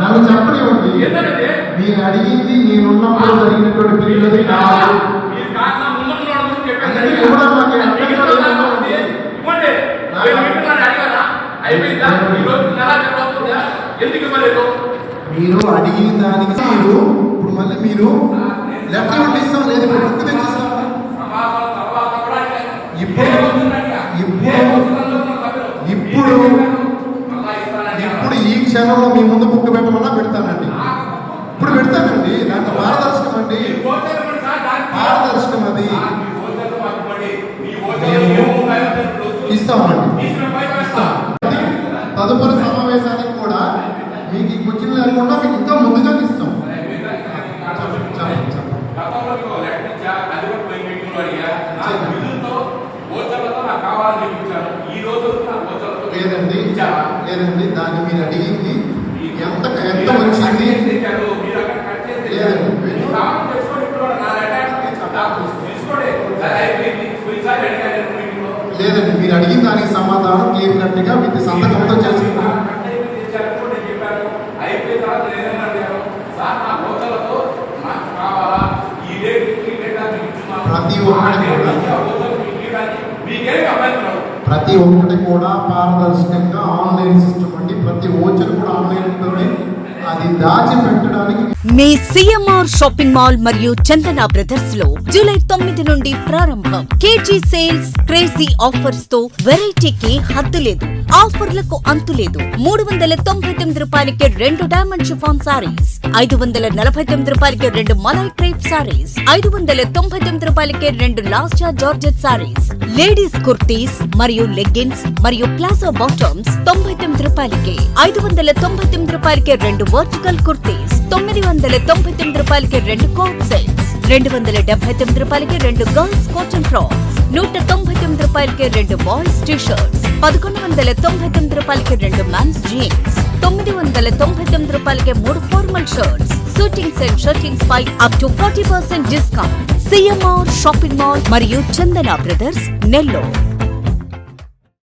నన్ను చెప్పనివ్వండి. మీరు అడిగింది నేనున్నప్పుడు జరిగినటువంటి పీరియడ్ కాదు. మీరు అడిగిన దానికి మీరు ఇప్పుడు మళ్ళీ మీరు లెటర్ ఇస్తాం లేదు బుక్ తెచ్చిస్తాం. ఇప్పుడు ఈ క్షణంలో మీ ముందు బుక్ పెట్టమన్నా పెడతానండి. ఇప్పుడు పెడతానండి. దాంట్లో పారదర్శకం అండి, పారదర్శకం అది ఇస్తామండి. తదుపరి సమావేశానికి కూడా మీకు ఈ క్వశ్చన్ లేకుండా మీకు ఇంకా ముందుగా ఇస్తాం. లేదండి లేదండి దాన్ని మీరు అడిగింది ఎంత వచ్చింది లేదండి. మీరు అడిగిన దానికి సమాధానం క్లియర్ కట్గా విత్ సంతకంతో చేసుకున్నాం. ప్రతి ఒక్కటి కూడా పారదర్శకంగా ఆన్లైన్ సిస్టమ్ అండి. ప్రతి ఓచర్ కూడా ఆన్లైన్ ఉంటుంది. అది దాచిపెట్టడానికి మీ సిఎంఆర్ షాపింగ్ మాల్ మరియు చందన బ్రదర్స్ లో జూలై 9 నుండి ప్రారంభం. కేజీ సేల్స్, క్రేజీ ఆఫర్స్ తో వెరైటీకి హద్దు లేదు, ఆఫర్లకు అంతు లేదు. 399 రూపాయలకి 2 డైమండ్ షిఫాన్ సారీస్, 549 రూపాయలకి 2 మలై క్రేప్ సారీస్, 599 రూపాయలకి 2 లాస్టా జార్జెట్ సారీస్, లేడీస్ కుర్తీస్ మరియు లెగ్గిన్స్ మరియు ప్లాజో బాటమ్స్ 99 రూపాయలకి, 599 రూపాయలకి 2 వర్టికల్ కుర్తీస్, 999 రూపాయలకి 2 కోట్ సెట్స్, 279 రూపాయలకి 2 గర్ల్స్ కాటన్ ఫ్రాక్స్, 199 రూపాయలకి 2 బాయ్స్ టీ షర్ట్స్, 1199 రూపాయలకి 2 మెన్స్ జీన్స్, 999 రూపాయలకి 3 formal shirts, suitings and shirtings పై up to 40% discount. CMR shopping mall మరియు చందన బ్రదర్స్, నెల్లూరు.